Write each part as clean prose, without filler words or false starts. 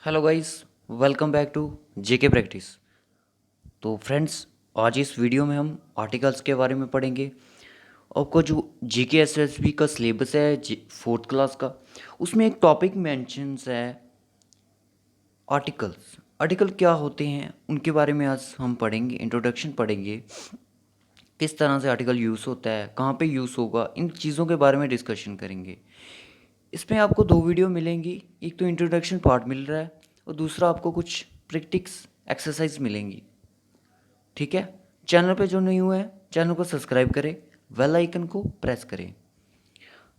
Hello guys, welcome back to JK practice. तो friends, आज इस वीडियो में हम आर्टिकल्स के बारे में पढ़ेंगे। आपको जो जेके एसएसबी का सिलेबस है फोर्थ क्लास का, उसमें एक टॉपिक मेंशंस है आर्टिकल्स। आर्टिकल क्या होते हैं उनके बारे में आज हम पढ़ेंगे, इंट्रोडक्शन पढ़ेंगे, किस तरह से आर्टिकल यूज़ होता है, कहाँ पे यूज़ होगा, इन चीज़ों के बारे में डिस्कशन करेंगे। इसमें आपको दो वीडियो मिलेंगी, एक तो इंट्रोडक्शन पार्ट मिल रहा है और दूसरा आपको कुछ प्रैक्टिस एक्सरसाइज मिलेंगी। ठीक है, चैनल पे जो नहीं हुआ है चैनल को सब्सक्राइब करें, बेल आइकन को प्रेस करें।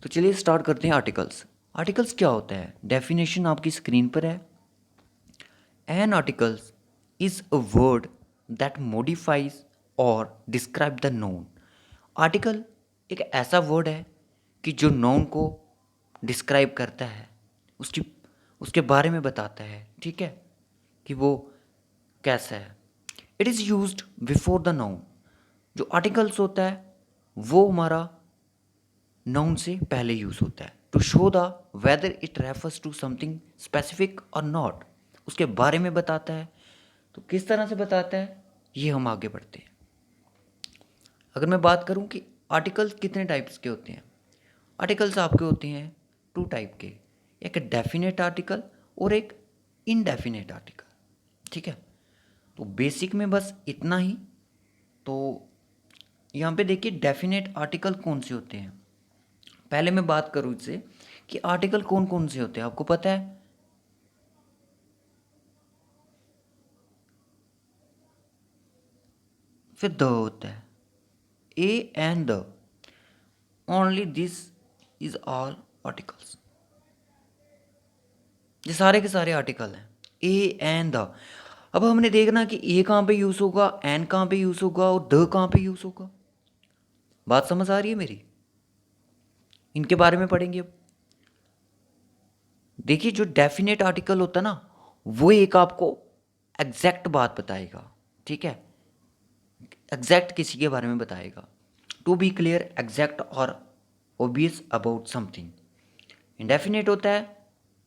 तो चलिए स्टार्ट करते हैं आर्टिकल्स। आर्टिकल्स क्या होता है, डेफिनेशन आपकी स्क्रीन पर है। An articles is a word that modifies और डिस्क्राइब द नोन। आर्टिकल एक ऐसा वर्ड है कि जो नोन को डिस्क्राइब करता है, उसकी उसके बारे में बताता है। ठीक है, कि वो कैसा है। It is use before the noun. जो आर्टिकल्स होता है वो हमारा नाउन से पहले यूज होता है to show the whether it refers to something specific और नॉट। उसके बारे में बताता है। तो किस तरह से बताता है ये हम आगे बढ़ते हैं। अगर मैं बात करूं कि आर्टिकल्स कितने टाइप्स के होते हैं, आर्टिकल्स आपके होते हैं टू टाइप के, एक डेफिनेट आर्टिकल और एक इनडेफिनेट आर्टिकल। ठीक है, तो बेसिक में बस इतना ही। तो यहाँ पे देखिए डेफिनेट आर्टिकल कौन से होते हैं। पहले मैं बात करूँ इससे कि आर्टिकल कौन कौन से होते हैं, आपको पता है। फिर द होता है, A and the, only this is all articles. ये सारे के सारे आर्टिकल हैं, ए एंड द। अब हमने देखना कि ए कहाँ पे यूज़ होगा, एन कहाँ पे यूज़ होगा और द कहाँ पे यूज़ होगा। बात समझ आ रही है मेरी। इनके बारे में पढ़ेंगे अब। देखिए जो डेफिनेट आर्टिकल होता है ना, वो एक आपको एग्जैक्ट बात बताएगा। ठीक है, एग्जैक्ट किसी के बारे में बताएगा। टू बी क्लियर, एग्जैक्ट और ओबियस अबाउट समथिंग। इंडेफिनेट होता है,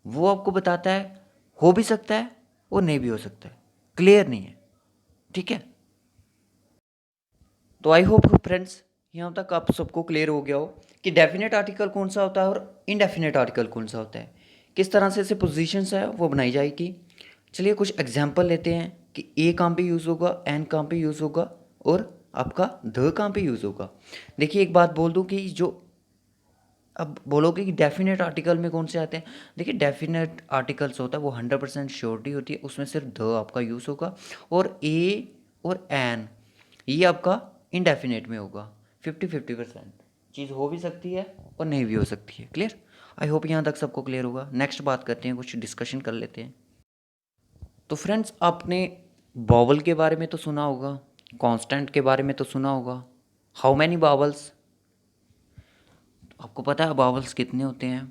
वो आपको बताता है हो भी सकता है और नहीं भी हो सकता है, क्लियर नहीं है। ठीक है, तो आई होप फ्रेंड्स यहाँ तक आप सबको क्लियर हो गया हो कि डेफिनेट आर्टिकल कौन सा होता है और इनडेफिनेट आर्टिकल कौन सा होता है, किस तरह से इसे पोजीशंस है वो बनाई जाएगी। चलिए कुछ एग्जांपल लेते हैं कि ए कहाँ पे यूज़ होगा, एन कहाँ पे यूज़ होगा और आपका द कहाँ पे यूज़ होगा। देखिए एक बात बोल दूँ कि जो अब बोलोगे कि डेफिनेट आर्टिकल में कौन से आते हैं। देखिए डेफिनेट आर्टिकल्स होता है वो 100% श्योरिटी होती है, उसमें सिर्फ द आपका यूज़ होगा और ए और एन ये आपका इनडेफिनेट में होगा। 50-50% चीज़ हो भी सकती है और नहीं भी हो सकती है। क्लियर, आई होप यहाँ तक सबको क्लियर होगा। नेक्स्ट बात करते हैं, कुछ डिस्कशन कर लेते हैं। तो फ्रेंड्स आपने बावल के बारे में तो सुना होगा, कांस्टेंट के बारे में तो सुना होगा। हाउ मैनी बावल्स, आपको पता है बावल्स कितने होते हैं।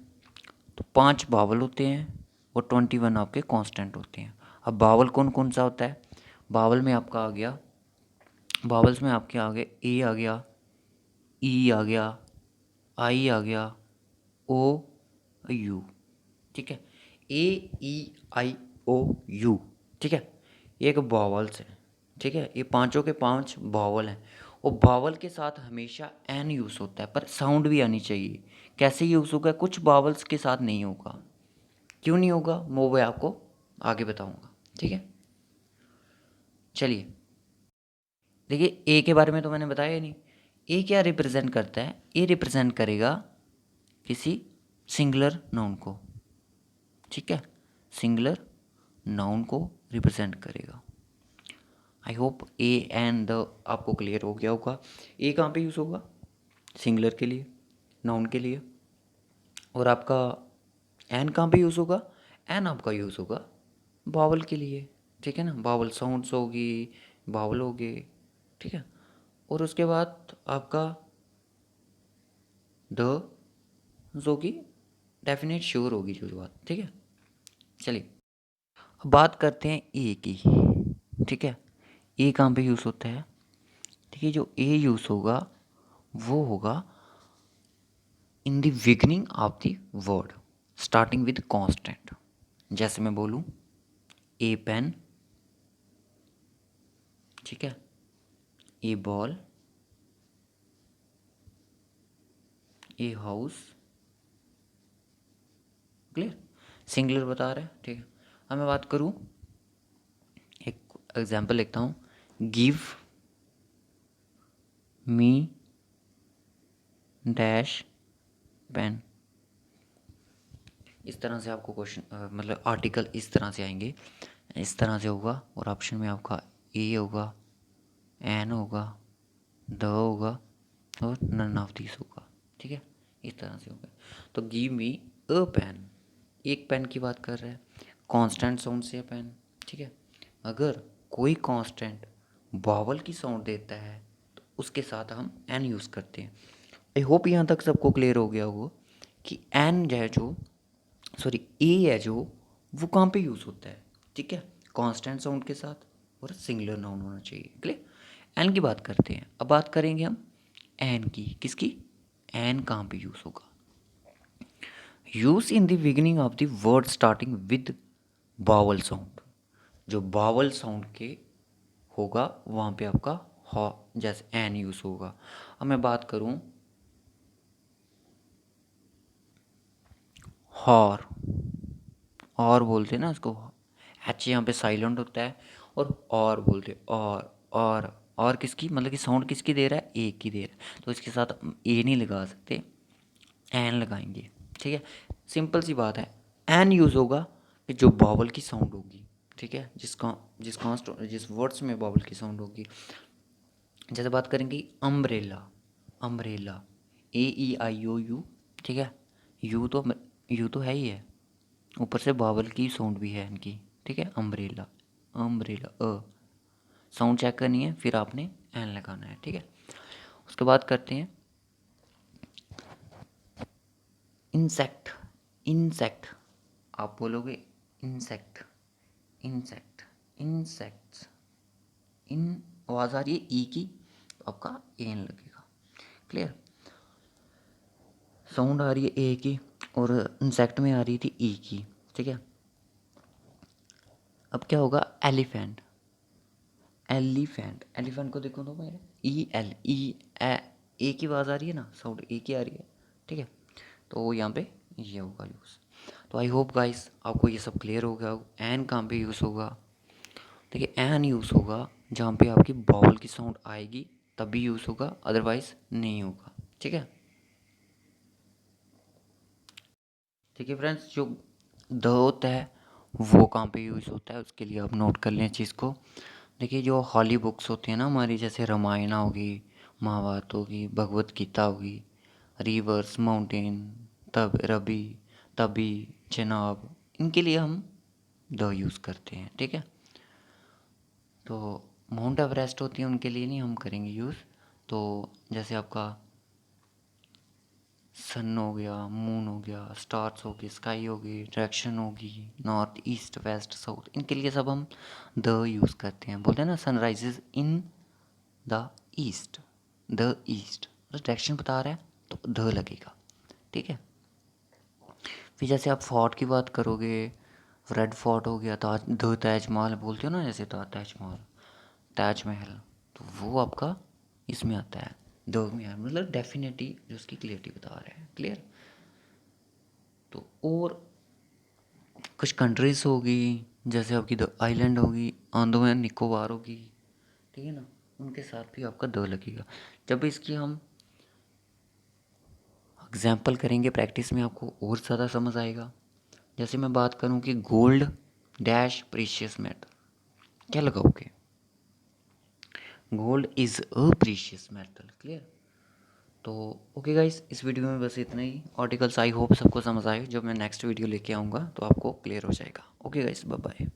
तो 5 बावल होते हैं और 21 आपके कांस्टेंट होते हैं। अब बावल कौन कौन सा होता है, बावल में आपका आ गया, बावल्स में आपके आगे ए आ गया, ई आ गया, आई आ गया, ओ यू। ठीक है, ए ई आई ओ यू। ठीक है, ये एक बावल्स है। ठीक है, ये पांचों के 5 बावल हैं और बावल के साथ हमेशा एन यूज़ होता है, पर साउंड भी आनी चाहिए। कैसे यूज़ होगा, कुछ बावल्स के साथ नहीं होगा। क्यों नहीं होगा वो मैं आपको आगे बताऊंगा। ठीक है, चलिए देखिए ए के बारे में तो मैंने बताया ही नहीं। ए क्या रिप्रेजेंट करता है, ए रिप्रेजेंट करेगा किसी सिंगुलर नाउन को। ठीक है, सिंगुलर नाउन को रिप्रेजेंट करेगा। I hope A and the आपको क्लियर हो गया होगा। ए कहाँ पे यूज़ होगा, सिंगुलर के लिए, नाउन के लिए। और आपका एन कहाँ पे यूज़ होगा, एन आपका यूज़ होगा बावल के लिए। ठीक है ना, बावल साउंड्स होगी, बावल हो गए। ठीक है, और उसके बाद आपका द होगी, डेफिनेट श्योर होगी जो बात। ठीक है, चलिए अब बात करते हैं ए की। ठीक है, ए कहाँ पे यूज़ होता है। देखिए जो ए यूज़ होगा वो होगा in the beginning of the word starting with constant. जैसे मैं बोलूँ ए पेन, ठीक है, a ball, a house, clear, singular बता रहा है, ठीक है। अब मैं बात करूँ, एक एग्जांपल लिखता हूँ, गिव मी डैश पेन। इस तरह से आपको क्वेश्चन मतलब आर्टिकल इस तरह से आएंगे, इस तरह से होगा, और ऑप्शन में आपका ए होगा, एन होगा, द होगा, और नन ऑफ दिस होगा, ठीक है, इस तरह से होगा। तो गिव मी अ पेन, एक पेन की बात कर रहा है, कांस्टेंट साउंड से पेन, ठीक है। अगर कोई कांस्टेंट वावल की साउंड देता है तो उसके साथ हम एन यूज़ करते हैं। आई होप यहाँ तक सबको क्लियर हो गया होगा कि एन जो है, जो सॉरी ए है जो, वो कहाँ पे यूज़ होता है, ठीक है, कांस्टेंट साउंड के साथ, और सिंगुलर नाउन होना चाहिए, क्लियर। एन की बात करते हैं, अब बात करेंगे हम एन की, किसकी, एन कहाँ पे यूज़ होगा, use in the beginning of the word starting with vowel sound, जो बावल साउंड के होगा वहाँ पे आपका हा जैसे एन यूज़ होगा। अब मैं बात करूँ हॉर, और बोलते हैं ना इसको, एच यहाँ पे साइलेंट होता है, और बोलते और किसकी, मतलब कि साउंड किसकी दे रहा है, ए की दे रहा है, तो इसके साथ ए नहीं लगा सकते, एन लगाएंगे, ठीक है। सिंपल सी बात है, एन यूज़ होगा कि जो बावल की साउंड होगी, ठीक है, जिस वर्ड्स में बावल की साउंड होगी। जैसे बात करेंगे अम्ब्रेला, अम्ब्रेला, AEIOU, ठीक है, यू तो है ही है, ऊपर से बावल की साउंड भी है इनकी, ठीक है, अम्ब्रेला, अम्ब्रेला साउंड चेक करनी है, फिर आपने एन लगाना है, ठीक है। उसके बाद करते हैं इंसेक्ट, इंसेक्ट, आप बोलोगे इंसेक्ट, इंसेक्ट, इंसेक्ट्स, इन आवाज़ आ रही है ई की, तो आपका एन लगेगा, क्लियर। साउंड आ रही है ए की, और इंसेक्ट में आ रही थी ई की, ठीक है। अब क्या होगा, एलिफेंट, एलिफेंट, एलिफेंट को देखो तो मेरे ए की आवाज़ आ रही है ना, साउंड ए की आ रही है, ठीक है, तो यहाँ पे ये होगा यूज़। तो आई होप गाइस आपको ये सब क्लियर हो गया हो। एन कहाँ पे यूज़ होगा, देखिए एन यूज़ होगा जहाँ पे आपकी बावल की साउंड आएगी तभी यूज़ होगा, अदरवाइज़ नहीं होगा, ठीक है। देखिए फ्रेंड्स, जो द होता है वो कहाँ पे यूज़ होता है, उसके लिए आप नोट कर लें चीज़ को। देखिए जो हॉली बुक्स होती हैं ना हमारी, जैसे रामायण होगी, महाभारत होगी, भगवत गीता होगी, रिवर्स, माउंटेन, तब रबी, तभी, चिनाब, इनके लिए हम द यूज़ करते हैं, ठीक है। तो माउंट एवरेस्ट होती है उनके लिए नहीं हम करेंगे यूज़। तो जैसे आपका सन हो गया, मून हो गया, स्टार्स होगी, स्काई होगी, डायरेक्शन होगी, नॉर्थ ईस्ट वेस्ट साउथ, इनके लिए सब हम द यूज़ करते हैं। बोलते हैं ना sunrises in the east, the east, direction बता रहा है तो द लगेगा, ठीक है। फिर जैसे आप फोर्ट की बात करोगे, रेड फोर्ट हो गया, ताज, द ताजमहल बोलते हो ना, जैसे ताजमहल, ताजमहल, तो वो आपका इसमें आता है, दो में है, मतलब डेफिनेटली जो उसकी क्लियरिटी बता रहा है, क्लियर। तो और कुछ कंट्रीज होगी, जैसे आपकी द आइलैंड होगी, अंडमान निकोबार होगी, ठीक है ना, उनके साथ भी आपका द लगेगा। जब इसकी हम एग्जाम्पल करेंगे प्रैक्टिस में आपको और ज़्यादा समझ आएगा। जैसे मैं बात करूँ कि गोल्ड डैश प्रीशियस मेटल, क्या लगाओगे, gold is a precious metal, clear. तो ओके गाइस, इस वीडियो में बस इतना ही आर्टिकल्स, आई होप सबको समझ आए। जब मैं नेक्स्ट वीडियो लेके आऊँगा तो आपको क्लियर हो जाएगा। Okay guys, bye bye.